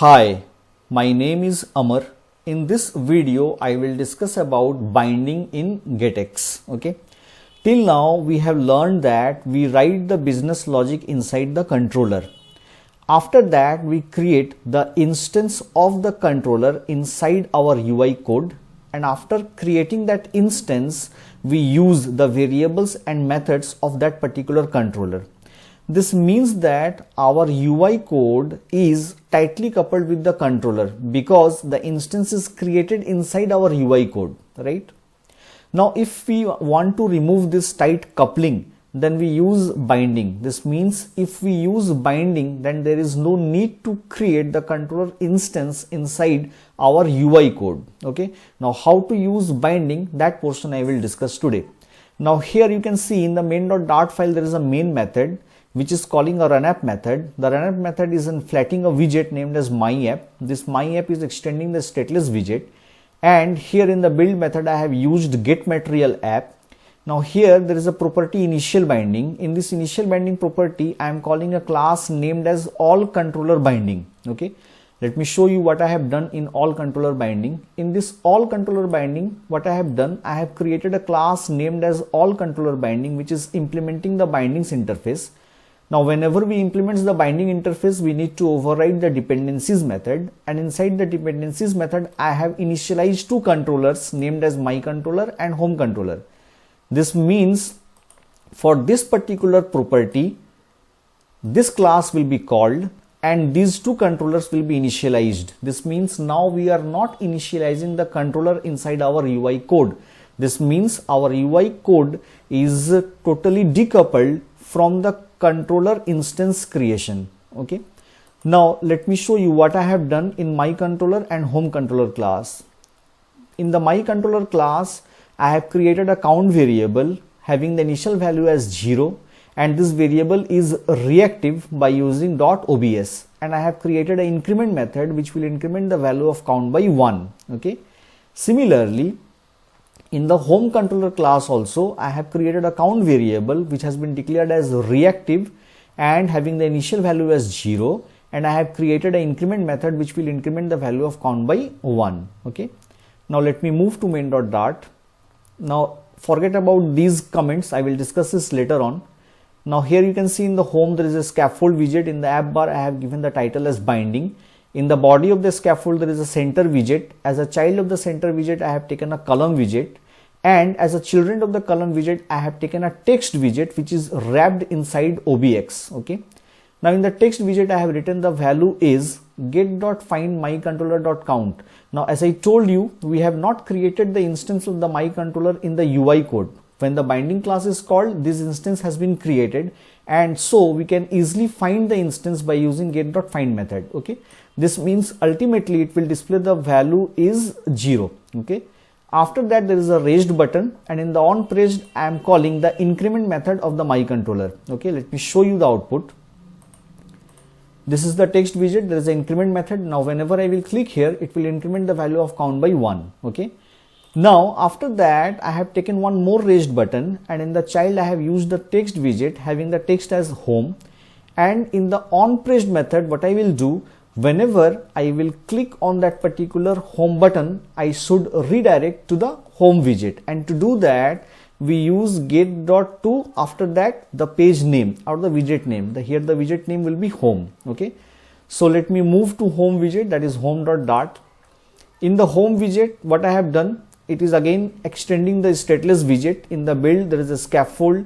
Hi, my name is Amar. In this video, I will discuss about binding in GetX. Okay. Till now, we have learned that we write the business logic inside the controller. After that, we create the instance of the controller inside our UI code. And after creating that instance, we use the variables and methods of that particular controller. This means that our UI code is tightly coupled with the controller because the instance is created inside our UI code, right? Now, if we want to remove this tight coupling, then we use binding. This means if we use binding, then there is no need to create the controller instance inside our UI code. Okay. Now, how to use binding, that portion I will discuss today. Now, here you can see in the main.dart file, there is a main method which is calling a runapp method. The runapp method is inflating a widget named as myapp. This myapp is extending the stateless widget. And here in the build method, I have used getMaterialApp. Now here there is a property initial binding. In this initial binding property, I am calling a class named as allControllerBinding. Okay. Let me show you what I have done in allControllerBinding. In this allControllerBinding, what I have done, I have created a class named as allControllerBinding, which is implementing the bindings interface. Now, whenever we implement the binding interface, we need to override the dependencies method, and inside the dependencies method, I have initialized two controllers named as myController and homeController. This means for this particular property, this class will be called and these two controllers will be initialized. This means now we are not initializing the controller inside our UI code. This means our UI code is totally decoupled from the controller instance creation. Okay. Now let me show you what I have done in myController and homeController class. In the myController class, I have created a count variable having the initial value as 0, and this variable is reactive by using .obs, and I have created an increment method which will increment the value of count by 1. Okay. Similarly, in the homeController class also, I have created a count variable which has been declared as reactive and having the initial value as 0, and I have created an increment method which will increment the value of count by 1. Okay. Now let me move to main.dart. Now forget about these comments, I will discuss this later on. Now here you can see in the home there is a scaffold widget. In the app bar, I have given the title as binding. In the body of the scaffold, there is a center widget. As a child of the center widget, I have taken a column widget. And as a children of the column widget, I have taken a text widget which is wrapped inside OBX. Okay. Now in the text widget, I have written the value is get.findMyController.count. Now as I told you, we have not created the instance of the myController in the UI code. When the binding class is called, this instance has been created, and so we can easily find the instance by using get.find method. Okay. This means ultimately it will display the value is 0. Okay. After that, there is a raised button, and in the onPraised, I am calling the increment method of the myController. Okay. Let me show you the output. This is the text widget. There is an increment method. Now whenever I will click here, it will increment the value of count by 1. Okay. Now after that, I have taken one more raised button, and in the child, I have used the text widget having the text as home. And in the onPraised method, what I will do, whenever I will click on that particular home button, I should redirect to the home widget. And to do that, we use get.to, after that the page name or the widget name. Here the widget name will be home. Okay. So let me move to home widget, that is home.dart. In the home widget, what I have done, it is again extending the stateless widget. In the build, there is a scaffold.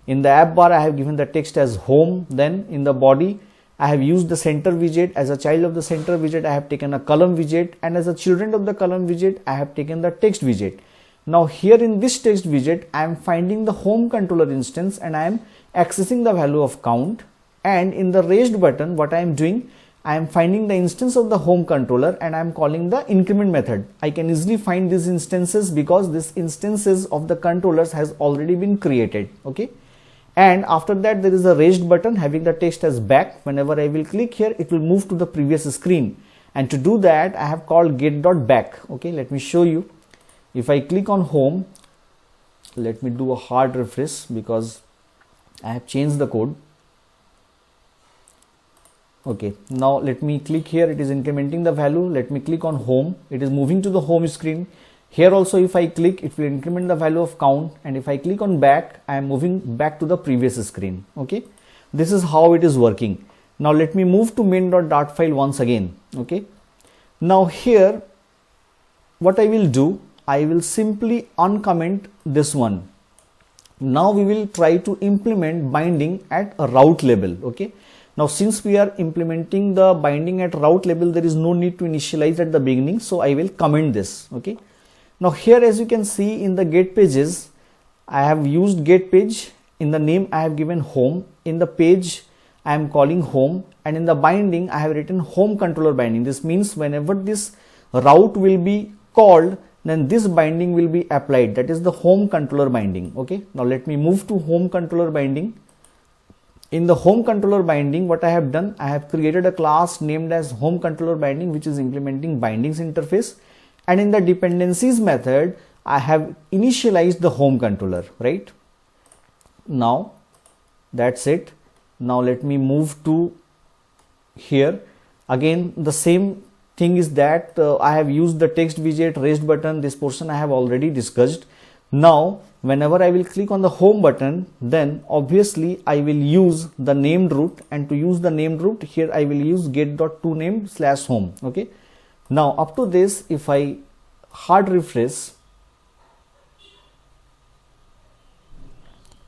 In the app bar, I have given the text as home. Then in the body, I have used the center widget. As a child of the center widget, I have taken a column widget, and as a children of the column widget, I have taken the text widget. Now here in this text widget, I am finding the homeController instance and I am accessing the value of count. And in the raised button, what I am doing, I am finding the instance of the homeController and I am calling the increment method. I can easily find these instances because these instances of the controllers has already been created. Okay. And after that, there is a raised button having the text as back. Whenever I will click here, it will move to the previous screen. And to do that, I have called get.back. Okay, let me show you. If I click on home, let me do a hard refresh because I have changed the code. Okay, now let me click here. It is incrementing the value. Let me click on home. It is moving to the home screen. Here also if I click, it will increment the value of count, and if I click on back, I am moving back to the previous screen. Okay, this is how it is working. Now let me move to main.dart file once again. Okay, now here what I will do, I will simply uncomment this one. Now we will try to implement binding at a route level. Okay, now since we are implementing the binding at route level, there is no need to initialize at the beginning, so I will comment this. Okay, now here as you can see in the get pages, I have used get page. In the name I have given home, in the page I am calling home, and in the binding I have written home controller binding. This means whenever this route will be called, then this binding will be applied. That is the home controller binding. Okay, now let me move to home controller binding. In the home controller binding, what I have done, I have created a class named as home controller binding, which is implementing bindings interface, and in the dependencies method I have initialized the home controller. Right, now that's it. Now let me move to here. Again the same thing is that I have used the text widget, raised button. This portion I have already discussed. Now whenever I will click on the home button, then obviously I will use the named root, and to use the named root here I will use get.toNamed/home. Okay, now up to this, if I hard refresh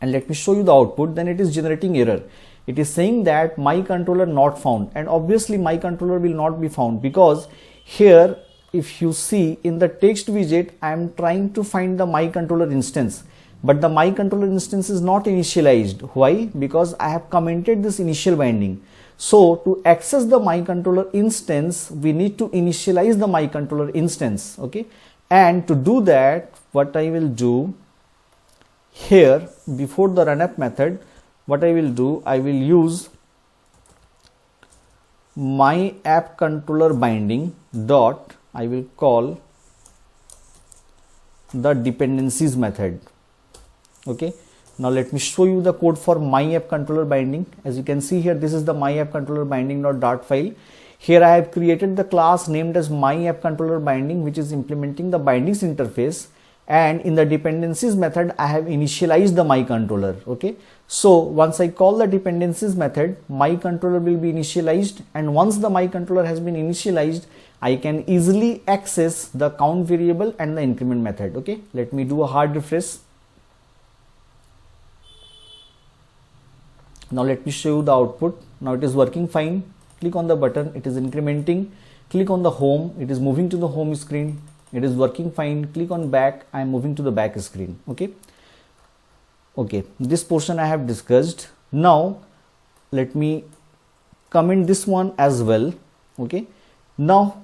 and let me show you the output, then it is generating error. It is saying that my controller not found, and obviously my controller will not be found, because here if you see in the text widget, I am trying to find the my controller instance, but the my controller instance is not initialized. Why? Because I have commented this initial binding. So to access the my controller instance, we need to initialize the my controller instance. Okay, and to do that, what I will do here, before the runup method, what I will do, I will use my app controller binding dot, I will call the dependencies method. Okay, now let me show you the code for my app controller binding. As you can see here, this is the my app controller binding dart file. Here I have created the class named as my app controller binding, which is implementing the bindings interface, and in the dependencies method I have initialized the my controller. Okay, so once I call the dependencies method, my controller will be initialized, and once the my controller has been initialized, I can easily access the count variable and the increment method. Okay, let me do a hard refresh. Now let me show you the output. Now it is working fine. Click on the button, it is incrementing. Click on the home, it is moving to the home screen. It is working fine. Click on back, I am moving to the back screen. Okay, this portion I have discussed. Now let me comment this one as well. Okay, now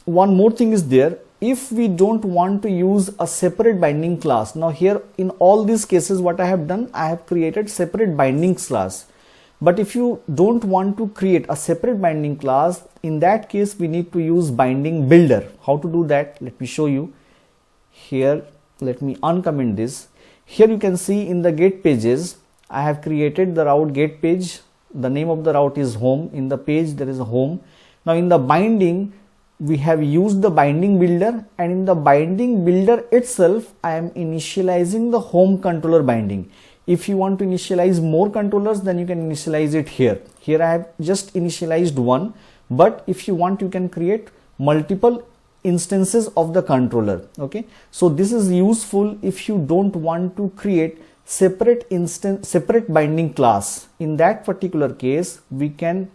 one more thing is there. If we don't want to use a separate binding class, now here in all these cases what I have done, I have created separate bindings class. But if you don't want to create a separate binding class, in that case we need to use binding builder. How to do that? Let me show you. Here let me uncomment this. Here you can see in the get pages, I have created the route get page. The name of the route is home. In the page there is a home. Now in the binding, we have used the binding builder, and in the binding builder itself I am initializing the home controller binding. If you want to initialize more controllers, then you can initialize it here. Here I have just initialized one, but if you want, you can create multiple instances of the controller. Okay, so this is useful if you don't want to create separate binding class. In that particular case, we can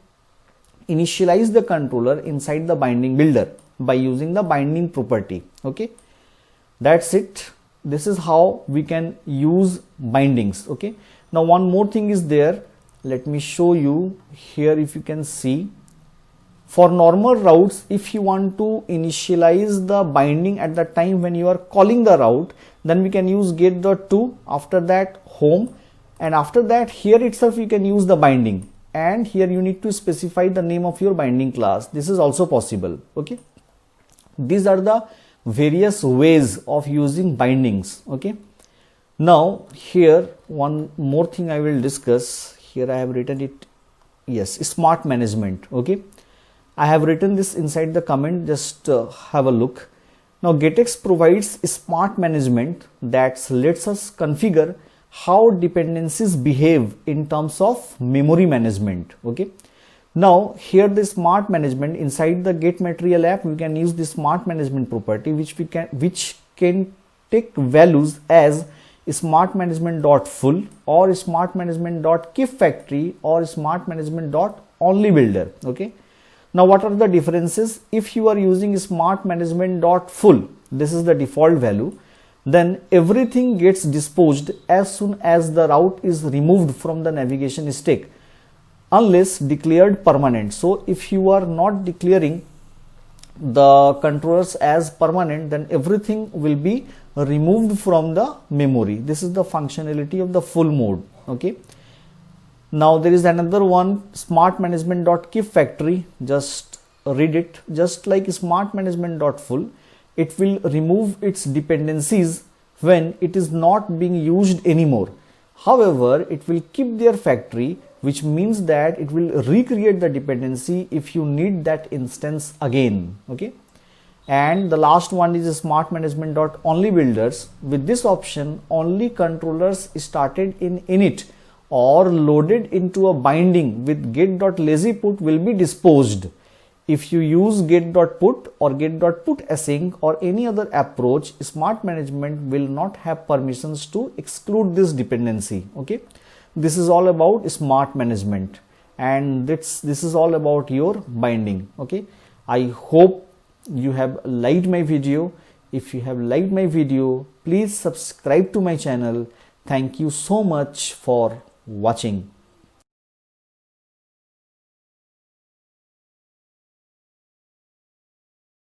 initialize the controller inside the binding builder by using the binding property. Okay, that's it. This is how we can use bindings. Okay, now one more thing is there. Let me show you here. If you can see, for normal routes, if you want to initialize the binding at the time when you are calling the route, then we can use get.to, after that home, and after that here itself you can use the binding, and here you need to specify the name of your binding class. This is also possible. Okay, these are the various ways of using bindings. Okay, now here one more thing I will discuss. Here I have written it yes, smart management. Okay, I have written this inside the comment, just have a look. Now GetX provides smart management that lets us configure how dependencies behave in terms of memory management. Okay, now here the smart management inside the Get Material app, we can use the smart management property which can take values as smart management dot full or smart management dot keep factory or smart management dot only builder. Okay, now what are the differences? If you are using smart management dot full, this is the default value, then everything gets disposed as soon as the route is removed from the navigation stack unless declared permanent. So if you are not declaring the controllers as permanent, then everything will be removed from the memory. This is the functionality of the full mode. Okay, now there is another one, smart management dot keep factory. Just read it. Just like smart management dot full, it will remove its dependencies when it is not being used anymore. However, it will keep their factory, which means that it will recreate the dependency if you need that instance again. Okay, and the last one is smart management dot only builders. With this option, only controllers started in init or loaded into a binding with get.lazyput will be disposed. If you use get.put or get.put async or any other approach, smart management will not have permissions to exclude this dependency. Okay, this is all about smart management, and this is all about your binding. Okay, I hope you have liked my video. If you have liked my video, please subscribe to my channel. Thank you so much for watching.